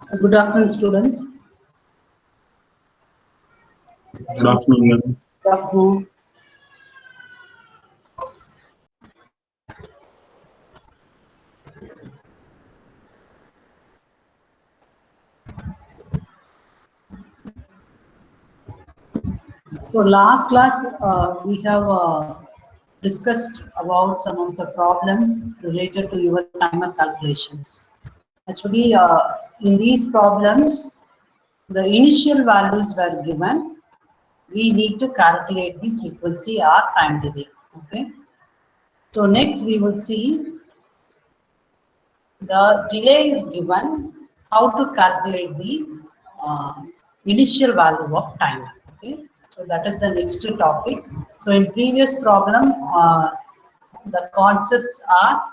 Good afternoon, students. Good afternoon, ma'am. Good afternoon. So last class we have discussed about some of the problems related to your timer calculations. Actually, in these problems, the initial values were given. We need to calculate the frequency or time delay. Okay. So next we will see the delay is given. How to calculate the uh, initial value of timer. Okay. So that is the next topic. So in previous problem, the concepts are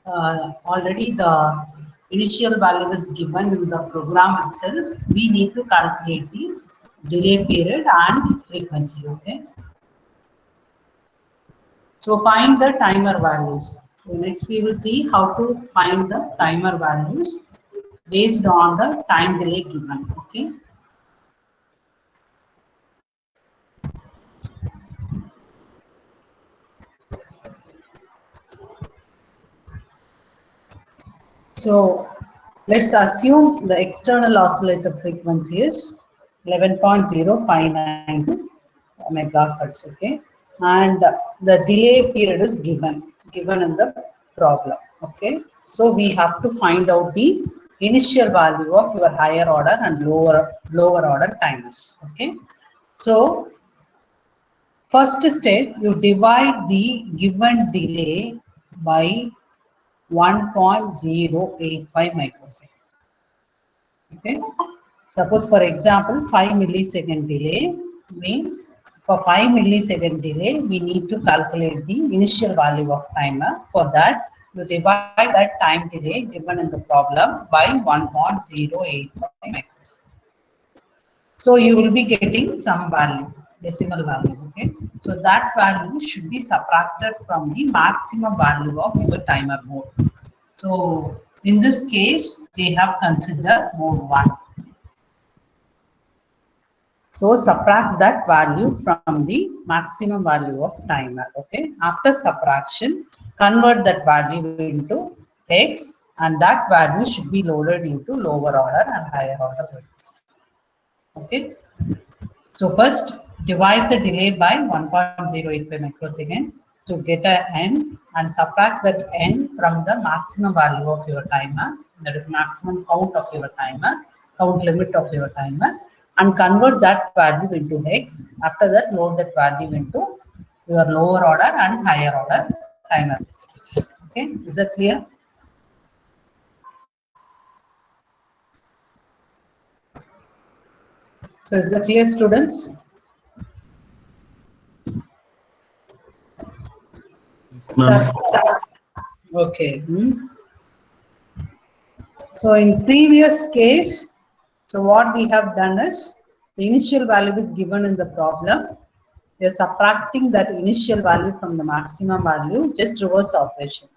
already the initial value is given in the program itself. We need to calculate the delay period and frequency. Okay. So find the timer values. So next we will see how to find the timer values based on the time delay given. Okay. So let's assume the external oscillator frequency is 11.0592 megahertz. Okay, and the delay period is given in the problem. Okay, so we have to find out the initial value of your higher order and lower order timers. Okay, so first step, you divide the given delay by 1.085 microsecond. Okay. Suppose for example 5 millisecond delay means for 5 millisecond delay we need to calculate the initial value of timer. For that you divide that time delay given in the problem by 1.085 microsecond. So you will be getting some value, decimal value. Okay. So that value should be subtracted from the maximum value of your timer mode. So in this case, they have considered mode 1. So subtract that value from the maximum value of timer. Okay. After subtraction, convert that value into X, and that value should be loaded into lower order and higher order bits. Okay. So first divide the delay by 1.085 microsecond to get an n, and subtract that n from the maximum value of your timer, that is maximum count of your timer, count limit of your timer, and convert that value into X. After that, load that value into your lower order and higher order timer registers. Okay, is that clear? So is that clear, students? Ma'am. Okay. So in previous case, so what we have done is the initial value is given in the problem. We are subtracting that initial value from the maximum value, just reverse operation,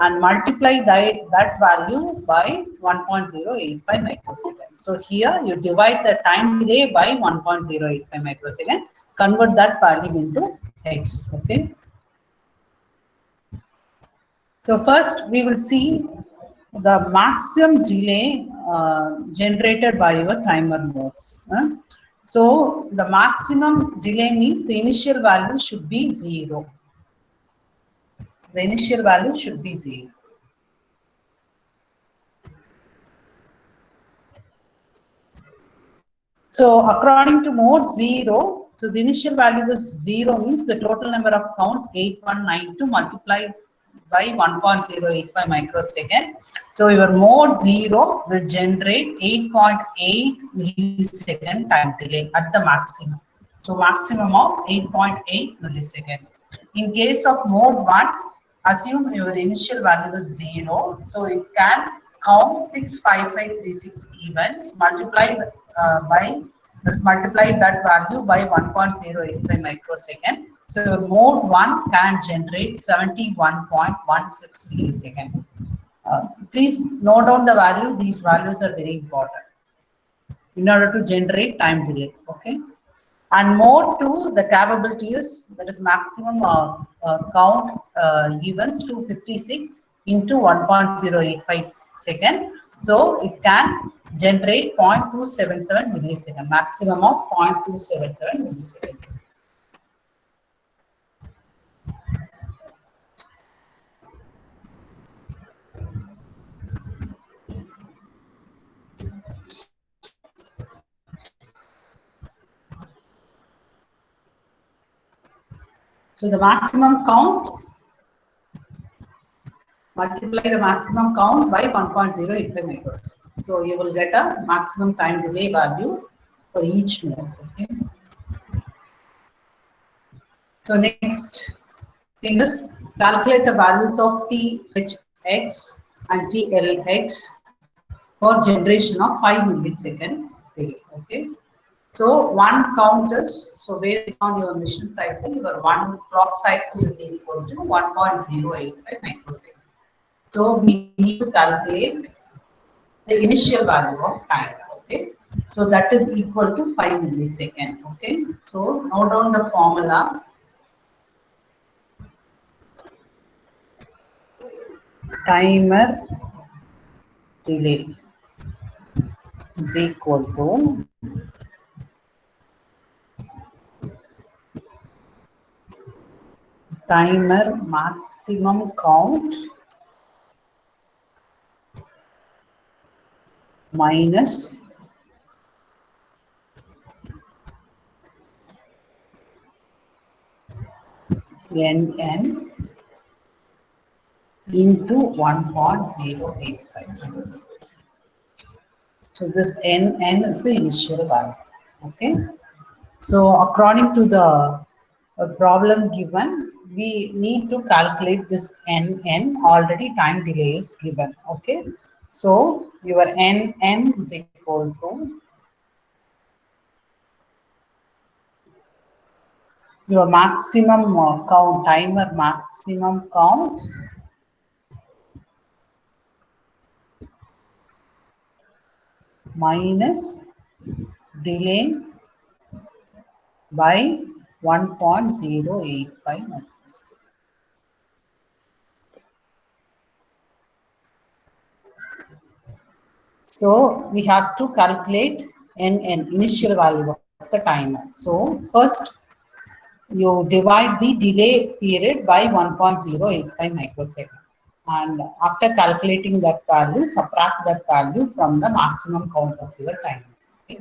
and multiply that value by 1.085 microsecond. So here you divide the time delay by 1.085 microsecond, convert that value into X. Okay. So first we will see the maximum delay generated by your timer modes. So the maximum delay means the initial value should be 0. So the initial value should be 0. So according to mode 0, so the initial value is 0 means the total number of counts 8192 multiplied by 1.085 microsecond. So your mode 0 will generate 8.8 millisecond time delay at the maximum. So maximum of 8.8 millisecond. In case of mode 1, assume your initial value is 0. So it can count 65536 events, multiply by, let's multiply that value by 1.085 microsecond. So mode 1 can generate 71.16 millisecond. Please note down the value. These values are very important in order to generate time delay. Okay. And mode 2, the capability is that is maximum count events 256 into 1.085 second. So it can generate 0.277 millisecond, maximum of 0.277 millisecond. So the maximum count, multiply the maximum count by 1.085 microseconds. So you will get a maximum time delay value for each node. Okay. So next thing is calculate the values of THX and TLX for generation of 5 millisecond delay. Okay. So one count is, so based on your mission cycle, your one clock cycle is equal to 1.085 microseconds. So we need to calculate the initial value of time. Okay. So that is equal to 5 millisecond. Okay. So note down the formula. Timer delay is equal to timer maximum count minus NN into 1.085. So this NN is the initial value. Okay. So according to the problem given, we need to calculate this NN. Already time delay is given. Okay. So your NN is equal to your maximum count, timer maximum count minus delay by 1.085 microseconds. So we have to calculate an initial value of the timer. So first you divide the delay period by 1.085 microsecond. And after calculating that value, subtract that value from the maximum count of your timer. Okay.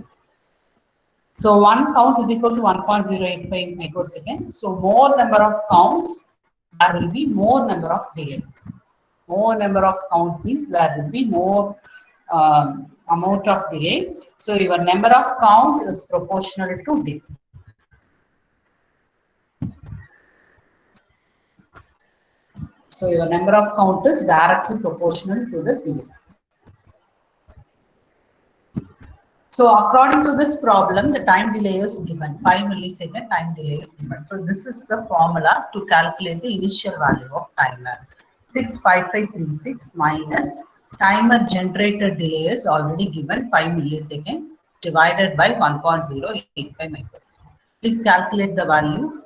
So one count is equal to 1.085 microsecond. So more number of counts, there will be more number of delay. More number of count means there will be more amount of delay. So your number of count is proportional to delay. So your number of count is directly proportional to the delay. So according to this problem, the time delay is given, 5 millisecond time delay is given. So this is the formula to calculate the initial value of timer. 65536 minus timer generated delay is already given 5 millisecond divided by 1.085 microsecond. Please calculate the value.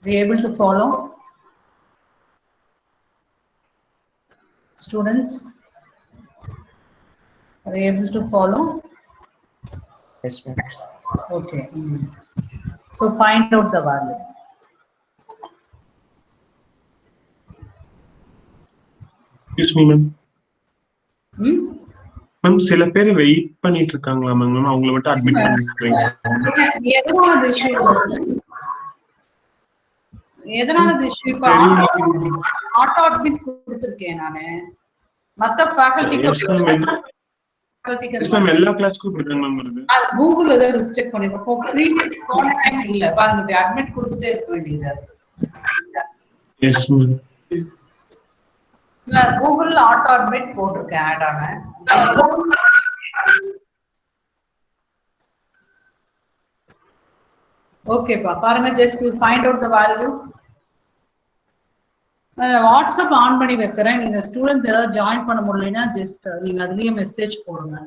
Are you able to follow? Students? Are you able to follow? Yes, ma'am. Okay. So find out the value. Excuse me, ma'am. Ma'am சில பேர் wait பண்ணிட்டு இருக்காங்களா ma'am அவங்கள மட்டும் admit பண்ணுவீங்க எதனால issue auto admit கொடுத்திருக்கேன் நானு மத்த ஃபேக்கல்டிக்கு மேம் எல்லா கிளாஸ்க்கும் இப்படிதான் மேம் வருது கூகுள் ஏதோ ரெஸ்ட்ரிக்ட் பண்ணிருக்கோம் ப்ரீவியஸ் போன டைம் இல்ல பாருங்க அட்மிட் கொடுத்துட்டே இருக்க வேண்டியது எஸ் மேம் இல்ல கூகுள் ஆட்டோ அட்மிட் போட்டிருக்கேன் ஆட் ஆன ஓகேப்பா பாருங்க just you find out the value WhatsApp on பண்ணி வைக்கிறேன். நீங்க ஸ்டூடெண்ட்ஸ் யாராவது ஜாயின் பண்ண முடியலன்னா ஜஸ்ட் நீங்க அதுலயே மெசேஜ் போடுங்க.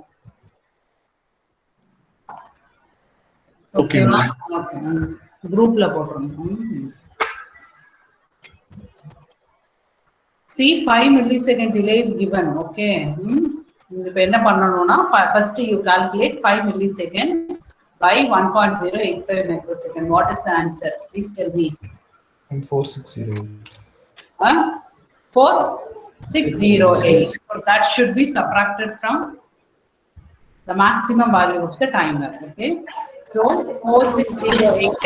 ஓகேவா? ஓகே. குரூப்ல போடுறோம். See 5 millisecond delay is given. Okay. இப்போ என்ன பண்ணணும்னா first you calculate 5 millisecond by 1.085 microsecond. What is the answer? Please tell me. 4608. 4608. So that should be subtracted from the maximum value of the timer. Okay. So 4608.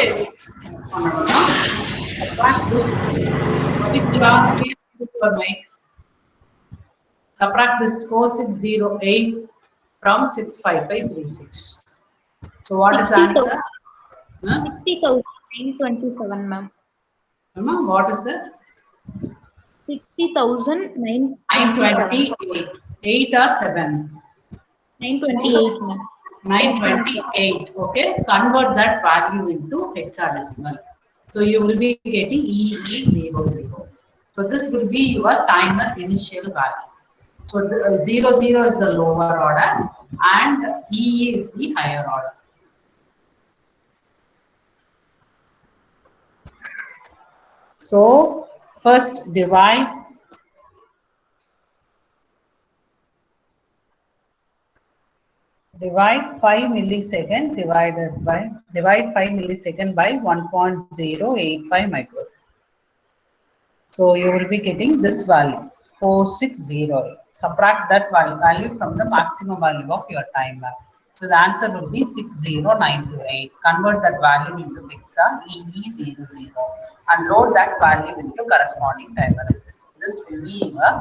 Subtract this. Subtract this 4608 from 65536. So what is the answer? 60,927, ma'am. What is that? 60,928. 8 or 7? 928, ma'am. 928. Okay. Convert that value into hexadecimal. So you will be getting EE00. So this will be your timer initial value. So the 00 is the lower order and EE is the higher order. So first divide 5 millisecond divide 5 millisecond by 1.085 microsecond. So you will be getting this value 4608. Subtract that value from the maximum value of your timer. So the answer will be 60928. Convert that value into hexa EE00 and load that value into corresponding timer. This will be your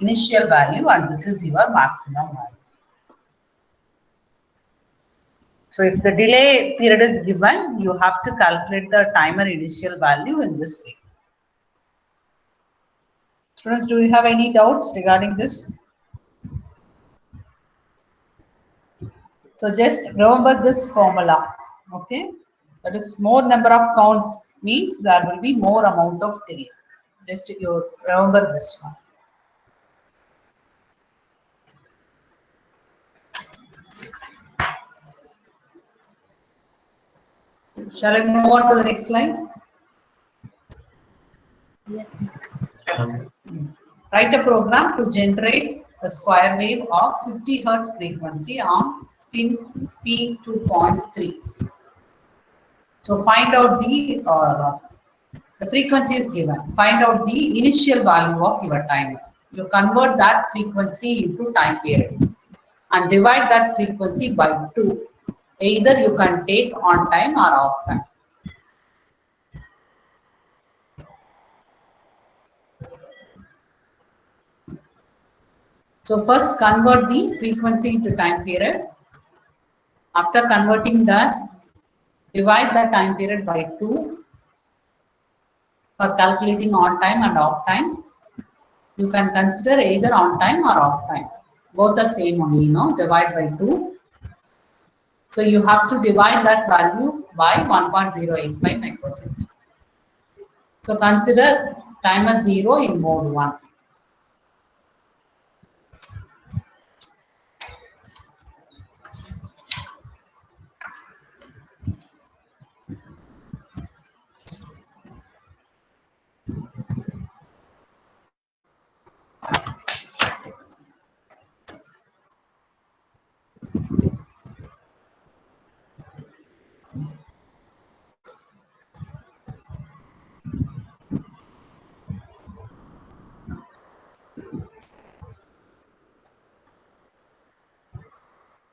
initial value and this is your maximum value. So if the delay period is given, you have to calculate the timer initial value in this way. Students, do you have any doubts regarding this? So just remember this formula, okay? That is more number of counts means there will be more amount of delay. Just you remember this one. Shall I move on to the next slide? Yes, Write a program to generate a square wave of 50 Hz frequency on pin P2.3. So find out the frequency is given. Find out the initial value of your timer. You convert that frequency into time period and divide that frequency by 2. Either you can take on time or off time. So first convert the frequency into time period. After converting that, divide the time period by 2 for calculating on time and off time. You can consider either on time or off time. Both are same only, no? Divide by 2. So you have to divide that value by 1.085 microsecond. So consider timer 0 in mode 1.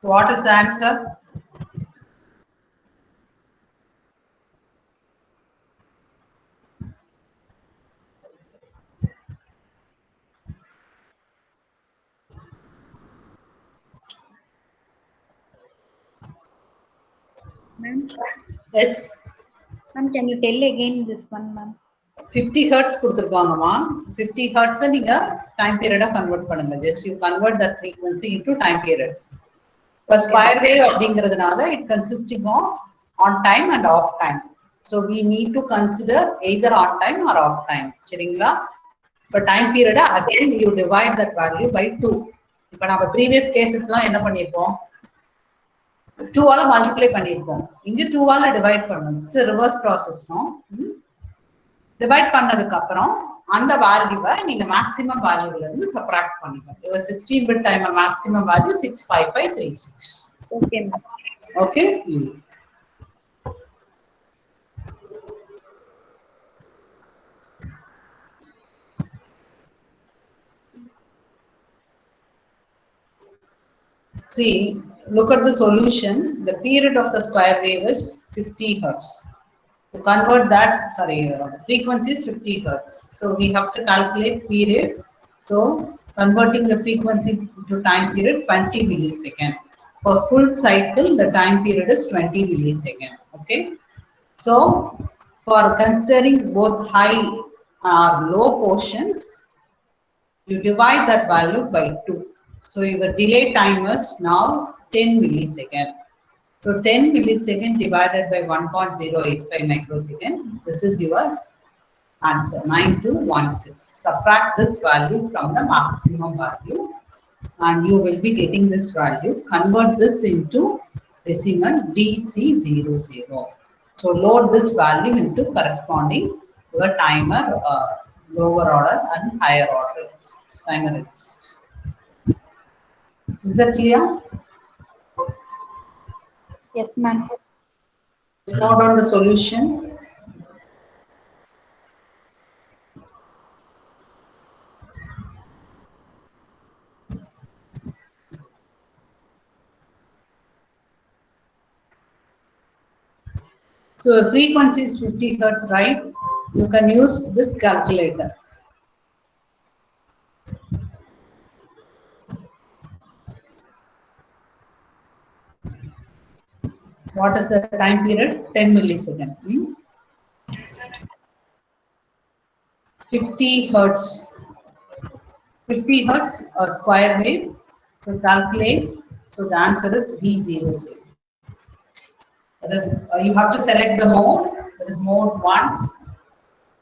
What is the answer? ma'am. Yes. Ma'am, can you tell again this one, ma'am? 50 Hz கொடுத்திருக்காங்கமா 50 Hz நீங்க time பீரியடா convert பண்ணுங்க just you convert that frequency into time period for square wave அப்படிங்கிறதுனால it consisting of on time and off time, so we need to consider either on time or off time. சரிங்களா? For time period, again you divide that value by 2. இப்போ நம்ம previous cases எல்லாம் என்ன பண்ணிருப்போம் 2 ஆல multiply பண்ணிருப்போம் இங்க 2 ஆல டிவைட் பண்ணணும் it's reverse process no divide பண்ணதுக்கு அப்புறம் அந்த வேல்யூவை நீங்க மேக்ஸிமம் வேல்யூல இருந்து சப்ட்ராக்ட் பண்ணுங்க இது 16 bit timer maximum value 65536 Okay, ma'am. Okay See, look at the solution. The period of the square wave is 50 hertz. To convert that, frequency is 50 hertz. So we have to calculate period. So converting the frequency to time period 20 millisecond. For full cycle, the time period is 20 millisecond. Okay. So for considering both high or low portions, you divide that value by 2. So your delay time is now 10 millisecond. So 10 millisecond divided by 1.085 microsecond. This is your answer 9216. Subtract this value from the maximum value and you will be getting this value. Convert this into decimal DC00. So load this value into corresponding your timer lower order and higher order timer registers. Is that clear? Yes, ma'am. Let's note on the solution. So the frequency is 50 hertz, right? You can use this calculator. What is the time period? 10 millisecond. 50 hertz. 50 hertz or square wave. So calculate. So the answer is D00. That is, you have to select the mode. That is mode 1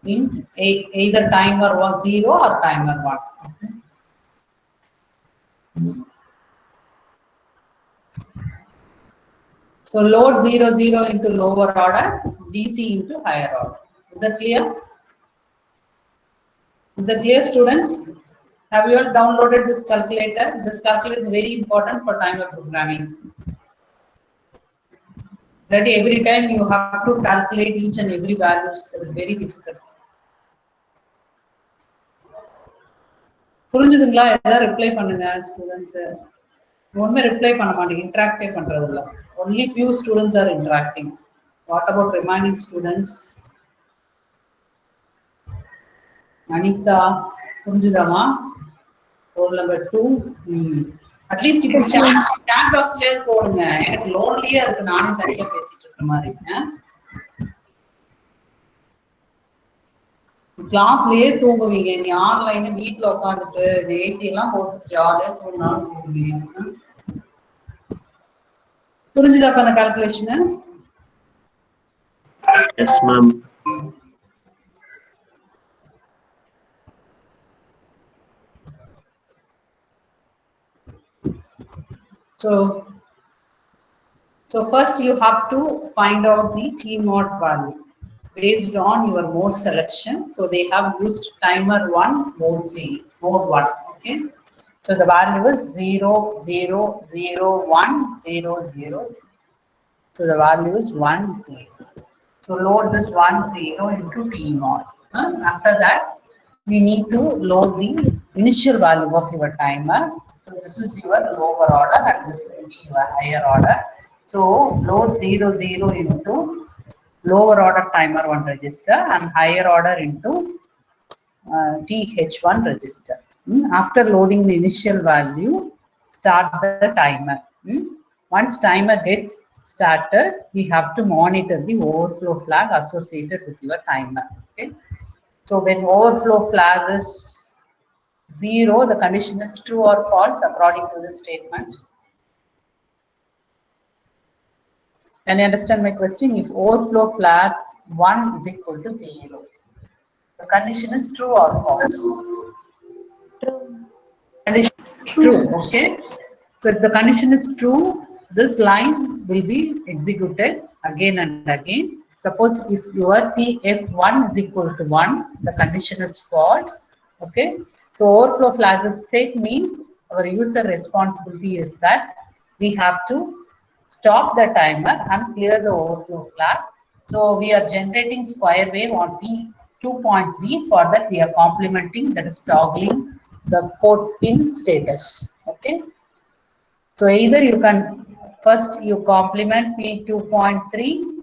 in either timer 0 or timer 1. Okay. So load 00 into lower order, DC into higher order. Is that clear? Is that clear, students? Have you all downloaded this calculator? This calculator is very important for timer programming. That every time you have to calculate each and every values. That is very difficult. புரிஞ்சுதுங்களா? ஏதாவது reply பண்ணுங்க students. ஒண்ணுமே reply பண்ண மாட்டேங்க, இன்டராக்டே பண்றது இல்ல. Only few students are interacting. What about remaining students? Anita, புரிஞ்சுதாமா? Roll number 2. At least இப்போ chat boxலயே போடுங்க. எனக்கு லோன்லியா இருக்கு, நானே தனியா பேசிட்டு இருக்க மாதிரி. கிளாஸ்லயே தூங்குவீங்க, நீ ஆன்லைன் வீட்டுல உட்காந்துட்டு ஏசி எல்லாம் போட்டு ஜாலியா தூங்கினாலும் தூங்குவீங்க. புரிஞ்சுதா பண்ண calculation? Yes ma'am. So first you have to find out the T mod value based on your mode selection. So they have used timer 1 mode C, mode 1. Okay. So the value is 0, 0, 0, 1, 0, 0. So the value is 1, 0. So load this 1, 0 into T mod. After that, we need to load the initial value of your timer. So this is your lower order and this will be your higher order. So load 0, 0 into lower order timer 1 register and higher order into TH1 register. After loading the initial value, start the timer. Once timer gets started, we have to monitor the overflow flag associated with your timer. Okay. So when overflow flag is 0, the condition is true or false according to this statement. Can you understand my question? If overflow flag 1 is equal to 0, the condition is true or false. condition is true, okay? So if the condition is true, this line will be executed again and again. Suppose if your TF1 is equal to 1, the condition is false, okay? So overflow flag is set means our user responsibility is that we have to stop the timer and clear the overflow flag. So we are generating square wave on P2.3. For that we are complementing, that is toggling the port pin status. Okay. So either you can first you complement P2.3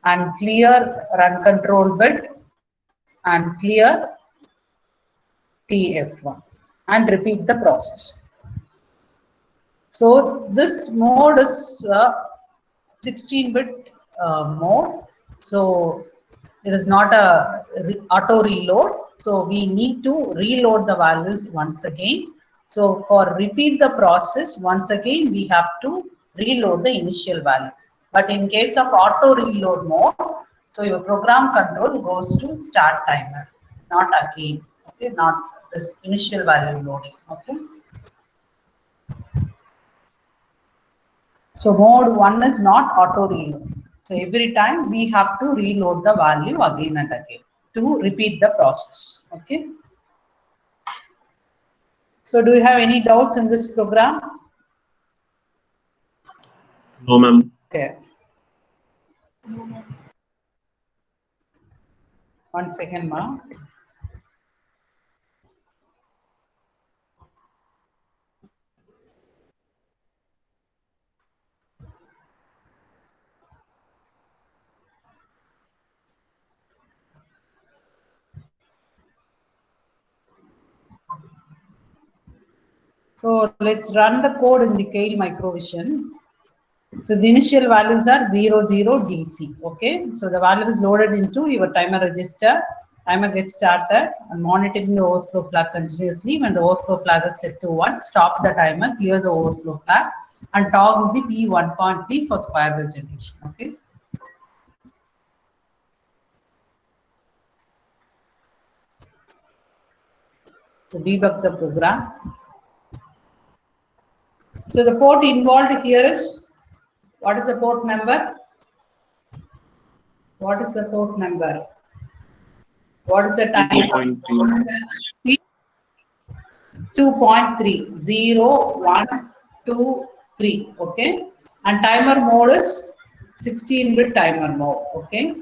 and clear run control bit and clear TF1 and repeat the process. So this mode is 16-bit mode. So it is not a auto reload. So we need to reload the values once again. So for repeat the process, once again, we have to reload the initial value. But in case of auto reload mode, so your program control goes to start timer, not again, okay, not this initial value loading, okay. So mode 1 is not auto reload. So every time we have to reload the value again and again to repeat the process. Okay. So do you have any doubts in this program? No, ma'am. Okay. 1 second, ma'am. So let's run the code in the Kale Microvision. So the initial values are 00 DC. Okay. So the value is loaded into your timer register. Timer gets started and monitoring the overflow flag continuously. When the overflow flag is set to 1, stop the timer, clear the overflow flag, and toggle the P1.3 for square wave generation. Okay. So debug the program. So the port involved here is, what is the port number? What is the port number? What is the time? 2.3. 2.3, 0, 1, 2, 3, okay. And timer mode is 16-bit timer mode, okay.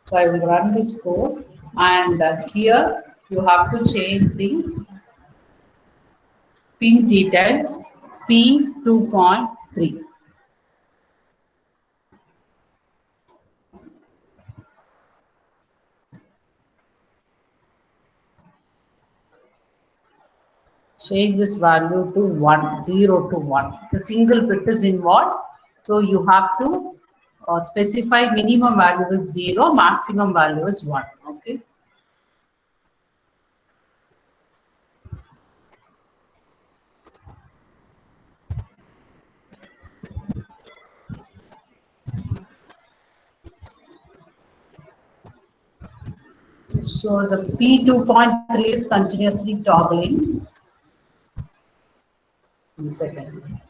So I will run this code, and here you have to change the pin details P2.3. Change this value to 1, 0 to 1. The single bit is involved, so you have to specify minimum value is 0, maximum value is 1, okay. So the P2.3 is continuously toggling. 1 second.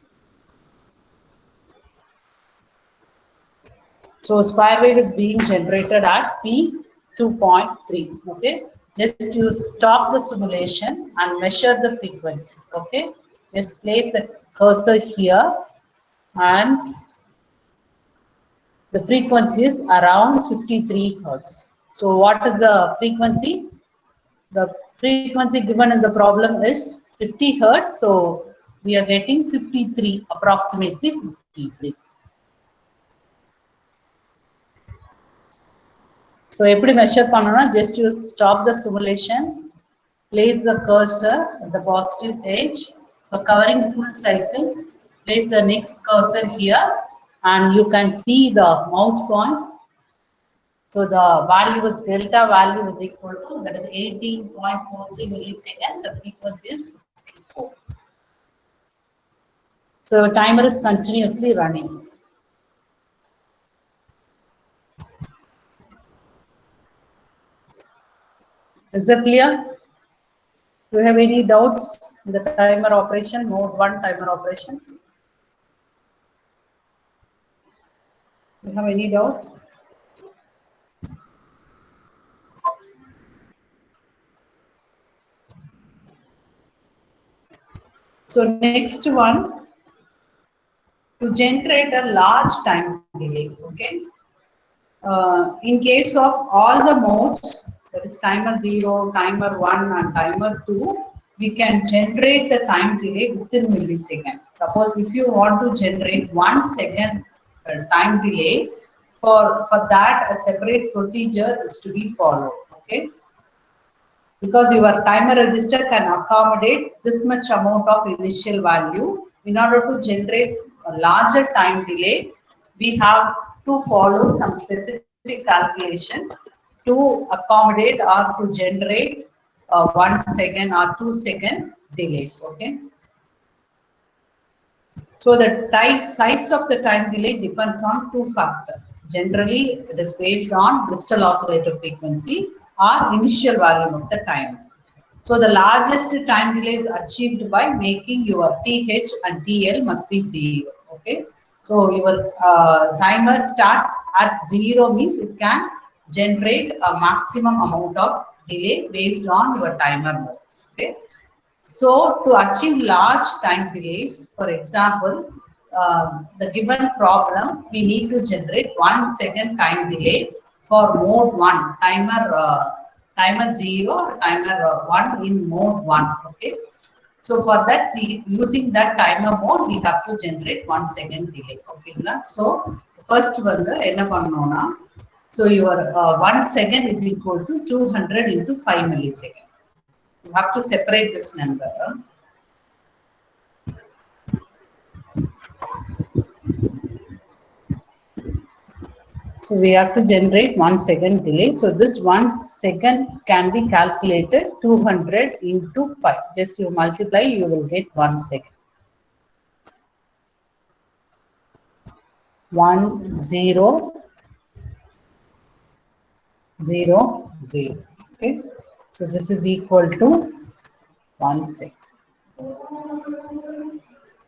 So square wave is being generated at P2.3. Okay. Just you stop the simulation and measure the frequency. Okay. Just place the cursor here, and the frequency is around 53 Hertz. So what is the frequency? The frequency given in the problem is 50 Hertz. So we are getting 53, approximately 53. So எப்படி measure பண்ணனும்னா, just you stop the simulation, place the cursor at the positive edge for covering full cycle, place the next cursor here, and you can see the mouse point. So the value is delta value is equal to, that is 18.43 millisecond. The frequency is 54. So timer is continuously running. Is that clear? Do you have any doubts in the timer operation, mode 1 timer operation? Do you have any doubts? So next one, to generate a large time delay, okay? In case of all the modes, that is timer 0, timer 1 and timer 2, we can generate the time delay within millisecond. Suppose if you want to generate 1 second time delay, for that a separate procedure is to be followed, okay? Because your timer register can accommodate this much amount of initial value. In order to generate a larger time delay, we have to follow some specific calculation to accommodate or to generate 1 second or 2 second delays, okay? So the size of the time delay depends on two factors. Generally, it is based on crystal oscillator frequency or initial value of the time. So the largest time delay is achieved by making your TH and TL must be 0. Okay. So your timer starts at 0 means it can generate a maximum amount of delay based on your timer modes. Okay. So to achieve large time delays, for example, the given problem, we need to generate 1 second time delay for mode 1, timer 0, timer 1 in mode 1. Okay. So for that, we using that timer mode, we have to generate 1 second delay. Okay. So first one, enna pannona. So your 1 second is equal to 200 into 5 milliseconds. You have to separate this number. So we have to generate 1 second delay. So this 1 second can be calculated 200 into 5. Just you multiply, you will get 1 second. 1 0 0 0. Okay. So this is equal to 1 second.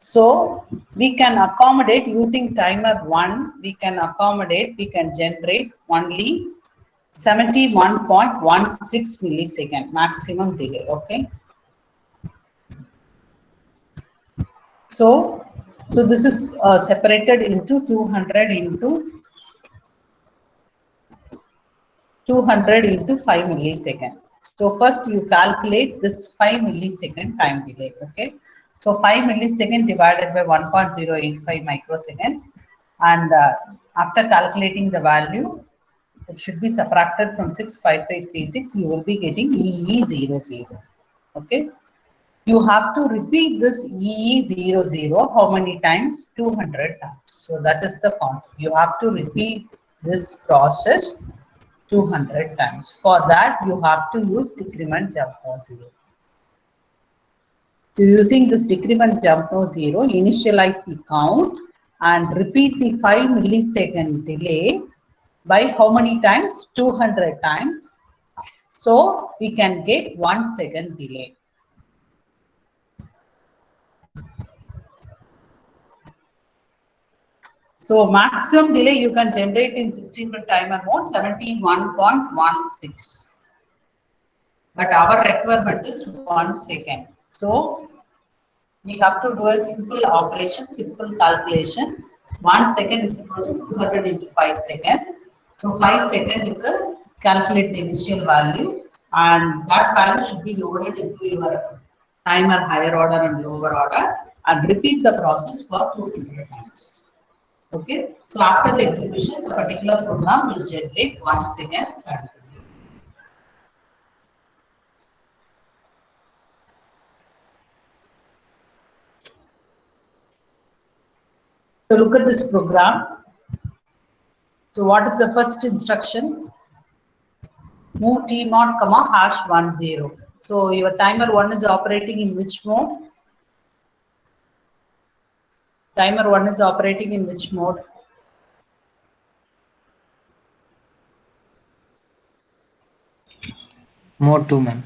So we can accommodate using timer 1, we can generate only 71.16 millisecond maximum delay. Okay. So this is separated into 200 into 5 millisecond. So first you calculate this 5 millisecond time delay. Okay. So 5 millisecond divided by 1.085 microsecond, and after calculating the value, it should be subtracted from 65536. You will be getting EE00. Okay. You have to repeat this EE00 how many times? 200 times. So that is the concept. You have to repeat this process 200 times. For that, you have to use decrement jump no 0. So using this decrement jump no 0, initialize the count and repeat the 5 millisecond delay by how many times? 200 times. So we can get 1 second delay. So maximum delay you can generate in 16-bit timer mode 71.16. But our requirement is 1 second. So we have to do a simple operation, simple calculation. 1 second is equal to 200 into 5 seconds. So 5 seconds you will calculate the initial value, and that value should be loaded into your timer higher order and lower order, and repeat the process for 200 times. Okay. So after the execution, the particular program will generate 1 second. So look at this program. So what is the first instruction? Move T mod comma hash 10. So your timer 1 is operating in which mode? Timer 1 is operating in which mode? Mode 2, ma'am.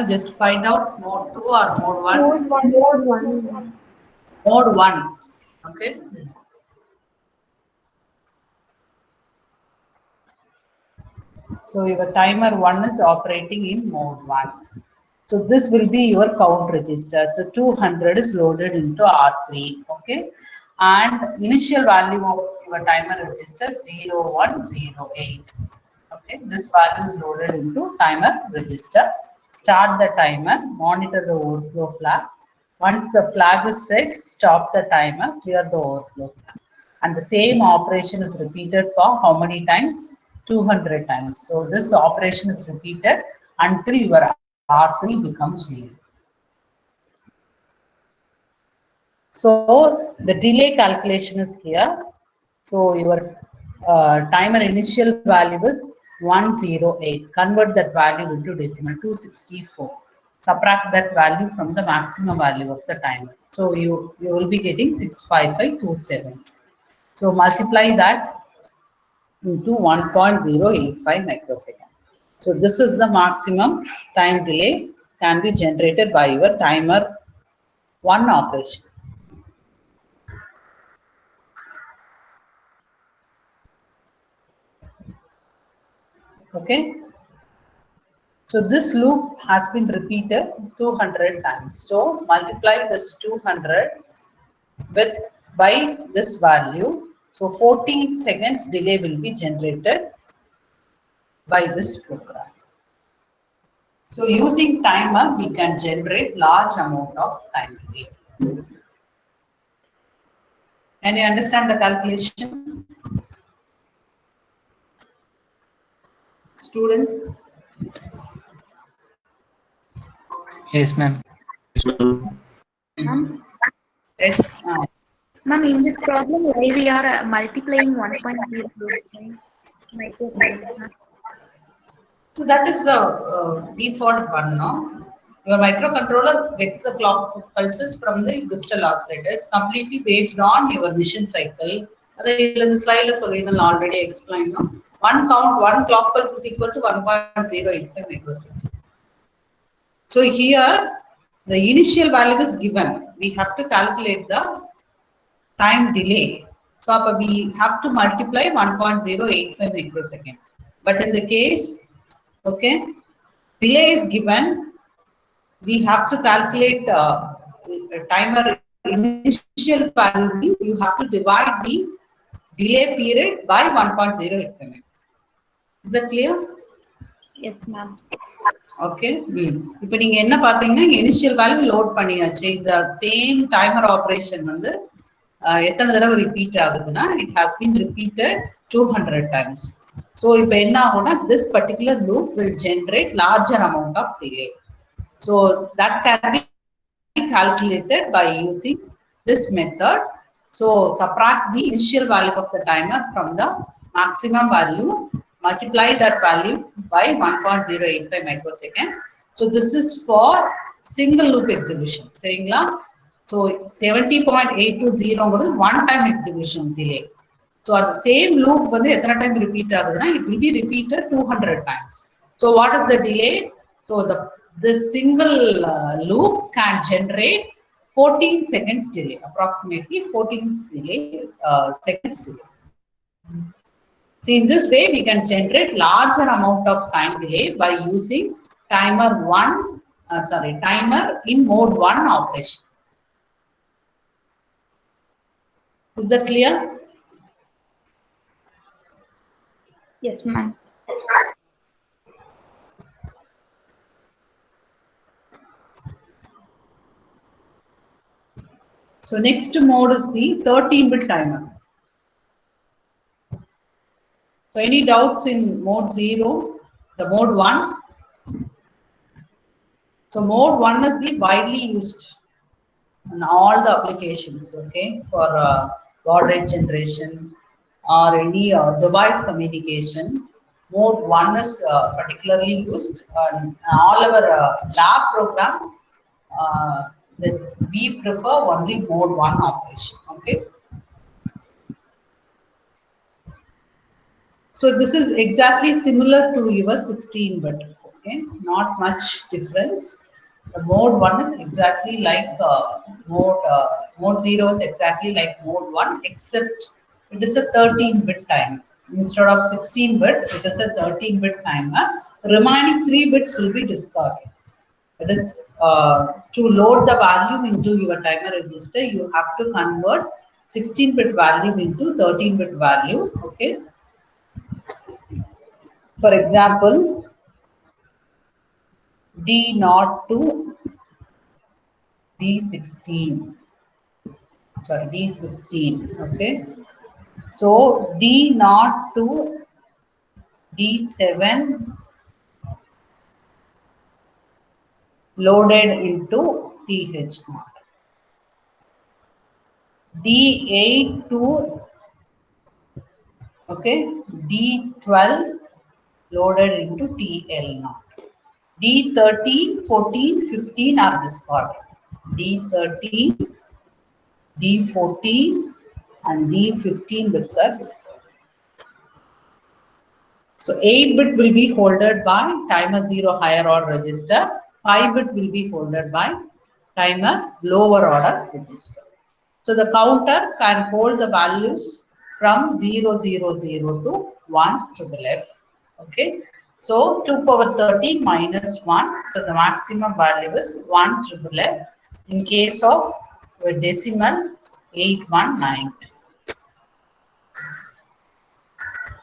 just find out mode 2 or mode 1. Mode 1. Mode 1. Okay. So your timer 1 is operating in mode 1. So this will be your count register. So 200 is loaded into R3. Okay. And initial value of your timer register 0108. Okay. This value is loaded into timer register. Start the timer. Monitor the overflow flag. Once the flag is set, stop the timer. Clear the overflow flag. And the same operation is repeated for how many times? 200 times. So this operation is repeated until your R3 becomes 0. So the delay calculation is here. So your timer initial value is 108. Convert that value into decimal 264. Subtract that value from the maximum value of the timer. So you will be getting 65527. So multiply that into 1.085 microsecond. So this is the maximum time delay can be generated by your timer 1 operation. Okay. So this loop has been repeated 200 times. So multiply this 200 with by this value. So 14 seconds delay will be generated by this program. So using timer, we can generate large amount of time delay. Can you understand the calculation? Students? Yes, ma'am. Yes, ma'am. Ma'am, Yes. ma'am, in this problem, why we are multiplying 1.0 microseconds? So that is the default one, no? Your microcontroller gets the clock pulses from the crystal oscillator. It's completely based on your mission cycle. In the slide already explained, no? One clock pulse is equal to 1.085 microseconds. So here, the initial value is given. We have to calculate the time delay. So we have to multiply 1.085 microsecond. But in the case, okay, delay is given, we have to calculate timer initial value means you have to divide the delay period by 1.085 minutes. Is that clear? Yes, ma'am. Okay. இப்போ நீங்க என்ன பாத்தீங்கன்னா initial value load பண்ணியாச்சு. The same timer operation வந்து எத்தனை தடவை repeat ஆகுதுன்னா it has been repeated 200 times. So இப்போ என்ன ஆகும்னா this particular loop will generate larger amount of delay. So that can be calculated by using this method. So subtract the initial value of the timer from the maximum value, multiply that value by 1.085 microsecond. So this is for single loop execution. So 70.820 one time execution delay. So at the same loop time repeat it will be repeated 200 times. So what is the delay? So the single loop can generate 14 seconds delay, approximately 14 seconds delay. See, in this way, we can generate larger amount of time delay by using timer in mode 1 operation. Is that clear? Yes, ma'am. So next mode is the 13-bit timer. So any doubts in mode 0, the mode 1? So mode 1 is the widely used in all the applications, okay, for baud rate generation or any device communication. Mode 1 is particularly used in all our lab programs. That we prefer only mode 1 operation, okay. So this is exactly similar to your 16-bit. Okay, not much difference. The mode 1 is exactly like mode 0 is exactly like mode 1, except it is a 13-bit timer. Instead of 16-bit, it is a 13-bit timer. The remaining 3 bits will be discarded. That is, to load the value into your timer register, you have to convert 16-bit value into 13-bit value. Okay. For example, D0 to D16, sorry, D15. Okay. So D0 to D7 loaded into TH0. D8 to D12 loaded into TL0. D13, 14, 15 are discarded. D13, D14 and D15 bits are discarded. So 8-bit will be holded by timer 0 higher order register. 5-bit will be holded by timer lower order register. So the counter can hold the values from 000 to 1 to the left. Okay. So 2 power 30 minus 1. So the maximum value is 1 to the left. In case of a decimal, 8192.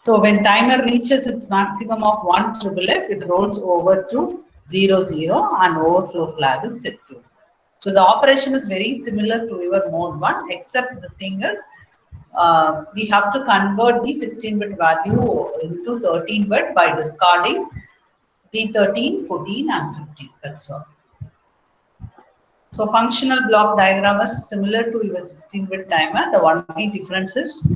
So when timer reaches its maximum of 1 to the left, it rolls over to 00 and overflow flag is set to. So the operation is very similar to your mode 1, except the thing is we have to convert the 16-bit value into 13-bit by discarding D13, 14 and 15. That's all. So functional block diagram is similar to your 16-bit timer. The only difference is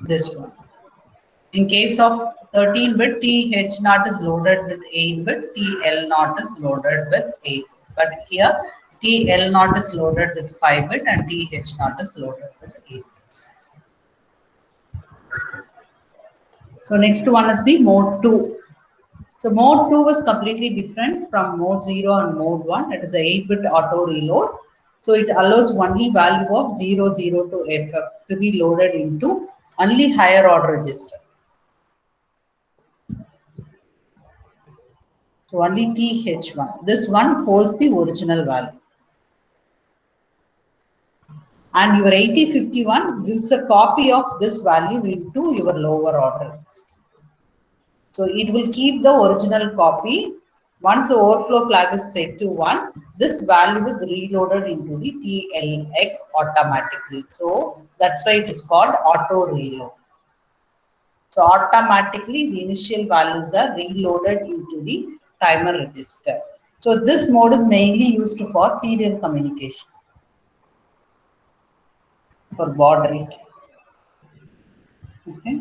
this one. In case of 13-bit, TH0 is loaded with 8-bit, TL0 is loaded with 8. But here, TL0 is loaded with 5-bit and TH0 is loaded with 8 bits. So next one is the mode 2. So mode 2 was completely different from mode 0 and mode 1. It is a 8-bit auto reload. So it allows only value of 00 to FF to be loaded into only higher order register. So only TH1. This one holds the original value. And your 8051 gives a copy of this value into your lower order list. So it will keep the original copy. Once the overflow flag is set to 1, this value is reloaded into the TLX automatically. So that's why it is called auto reload. So automatically the initial values are reloaded into the timer register. So this mode is mainly used for serial communication, for baud rate. Okay.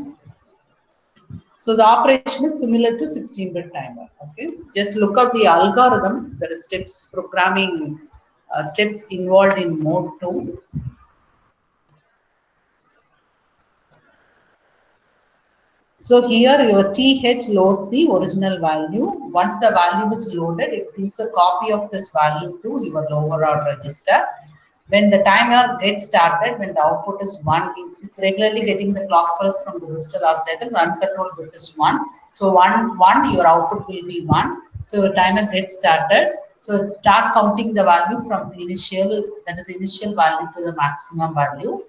So the operation is similar to 16-bit timer. Okay. Just look up the algorithm. There are steps, programming steps involved in mode 2. So here your TH loads the original value. Once the value is loaded, it gives a copy of this value to your lower order register. When the timer gets started, when the output is 1, it's regularly getting the clock pulse from the digital oscillator. Uncontrolled bit is 1. So 1, your output will be 1. So your timer gets started. So start counting the value from the initial, that is initial value to the maximum value.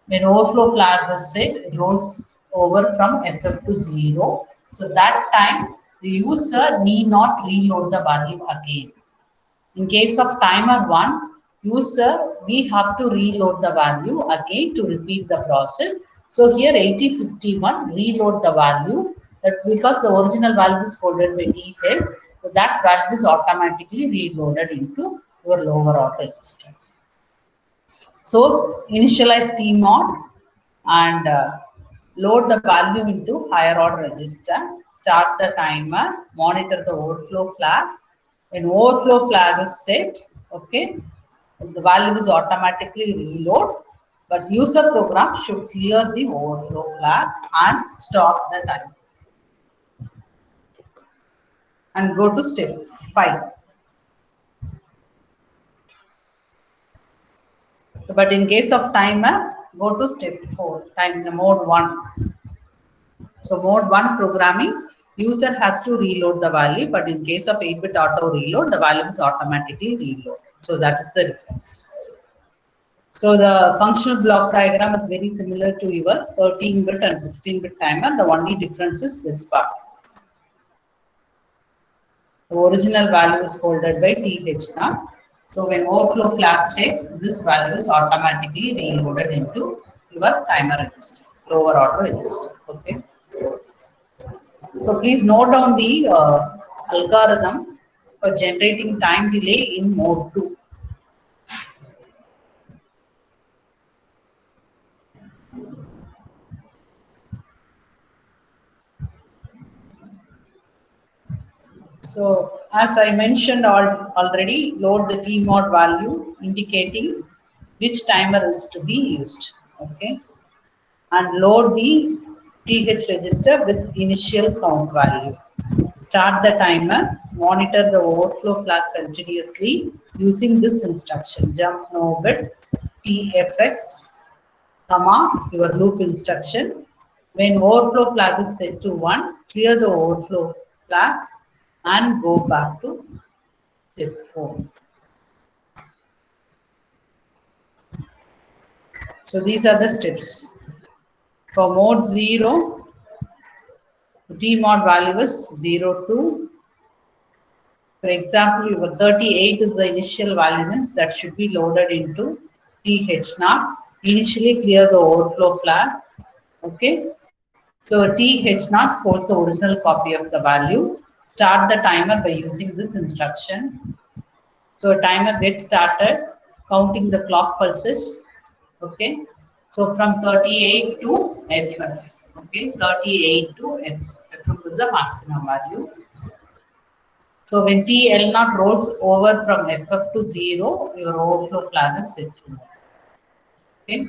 When overflow flag is set, it rolls over from FF to 0. So that time the user need not reload the value again. In case of timer 1, user, we have to reload the value again to repeat the process. So here 8051 reload the value, that because the original value is folded by TH, so that value is automatically reloaded into your lower order register. So initialize TMOD and load the value into higher order register, start the timer, monitor the overflow flag. When overflow flag is set, okay, the value is automatically reload, but user program should clear the overflow flag and stop the timer. and go to step 5. But in case of timer, go to step 4, mode 1. So mode 1 programming, user has to reload the value, but in case of 8-bit auto reload, the value is automatically reloaded. So that is the difference. So the functional block diagram is very similar to your 13-bit and 16-bit timer. The only difference is this part. The original value is holded by TH0. So when overflow flags take, this value is automatically reloaded into your timer register, lower order register. Okay. So please note down the algorithm for generating time delay in mode 2. So as I mentioned already, load the tmod value indicating which timer is to be used. Okay. And load the TH register with initial count value. Start the timer, monitor the overflow flag continuously using this instruction, jump no bit PFX, comma, your loop instruction. When overflow flag is set to 1, clear the overflow flag and go back to step 4. So these are the steps. For mode 0, tmod value is 02. For example, your 38 is the initial value, means that should be loaded into TH0. Initially clear the overflow flag. Okay. So TH0 holds the original copy of the value. Start the timer by using this instruction. So timer gets started counting the clock pulses. Okay. So from 38 to FF. Okay. 38 to FF. FF is the maximum value. So when TL0 rolls over from FF to 0, your overflow flag is set to 1. Okay.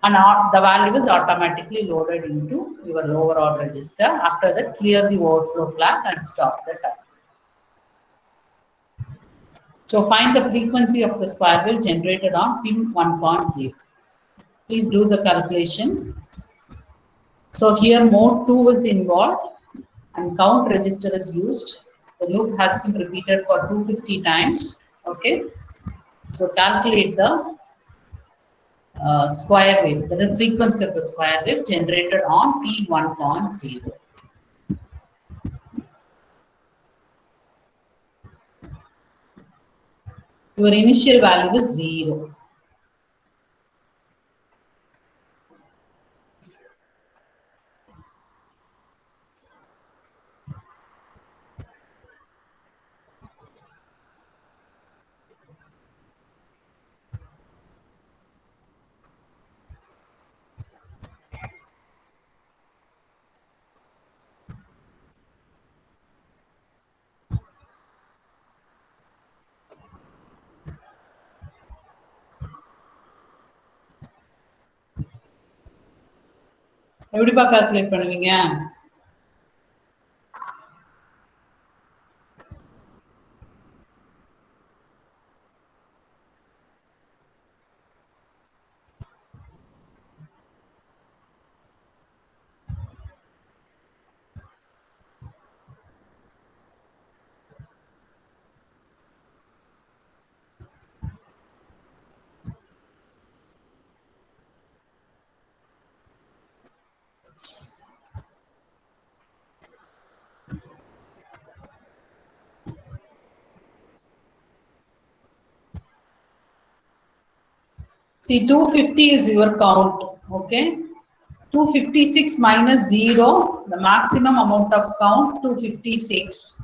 And the value is automatically loaded into your lower order register. After that, clear the overflow flag and stop the time. So find the frequency of the square wave generated on pin 1.0. Please do the calculation. So here mode 2 is involved and count register is used. The loop has been repeated for 250 times. Okay. So calculate the square wave, the frequency of the square wave generated on P1.0. Your initial value is 0. எப்படிப்பா calculate பண்ணுவீங்க? See, 250 is your count. Okay. 256 minus 0, the maximum amount of count 256.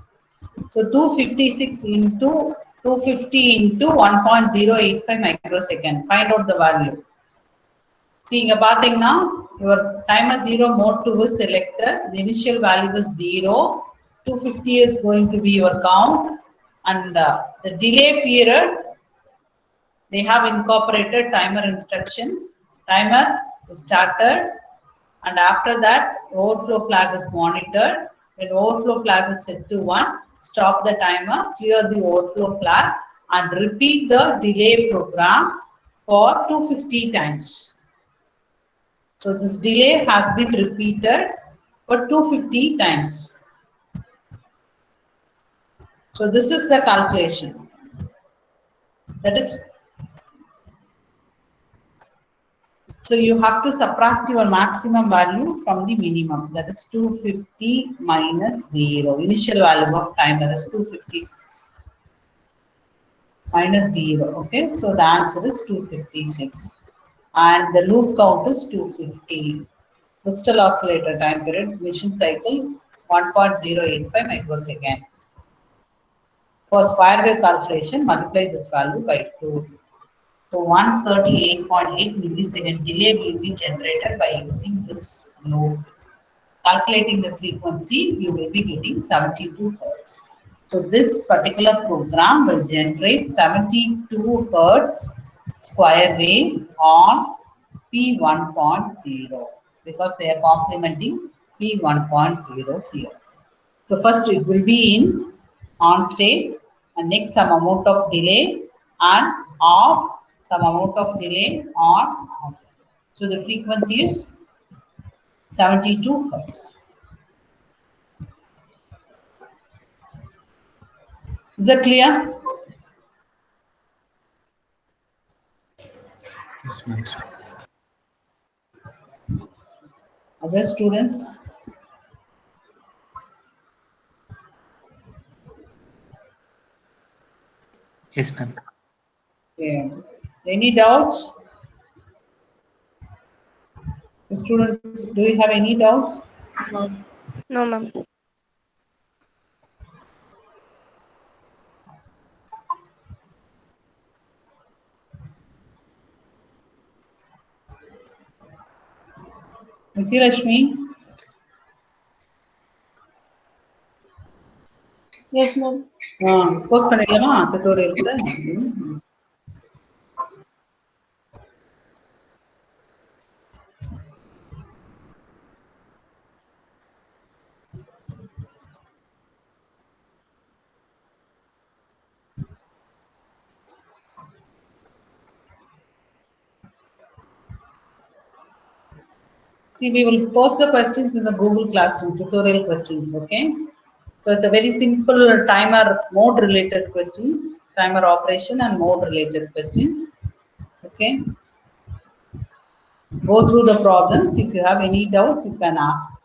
So 256 into 250 into 1.085 microsecond. Find out the value. See, inga pathina, your timer 0 mode 2 is selected. The initial value is 0. 250 is going to be your count, and the delay period, they have incorporated timer instructions. Timer is started, and after that overflow flag is monitored. When overflow flag is set to 1, stop the timer, clear the overflow flag, and repeat the delay program for 250 times. So this delay has been repeated for 250 times. So this is the calculation. That is, so you have to subtract your maximum value from the minimum. That is 250 minus 0. Initial value of timer is 256. Minus 0. Okay, so the answer is 256. And the loop count is 250. Crystal oscillator time period, mission cycle 1.085 microsecond. For square wave calculation, multiply this value by 2. So 138.8 millisecond delay will be generated by using this loop. Calculating the frequency, you will be getting 72 Hertz. So this particular program will generate 72 Hertz square wave on P1.0 because they are complementing P1.0 here. So first it will be in on state, and next some amount of delay, and off, some amount of delay, on, off. So the frequency is 72 Hertz. Is that clear? Yes, ma'am. Other students? Yes, ma'am. Yeah. Any doubts? Students, do you have any doubts? No, ma'am. Nithilashmi? Yes, ma'am. Post பண்ணிடலாமா tutorial கூட? See, we will post the questions in the Google Classroom, tutorial questions, okay? So it's a very simple timer mode related questions, timer operation and mode related questions, okay? Go through the problems. If you have any doubts, you can ask.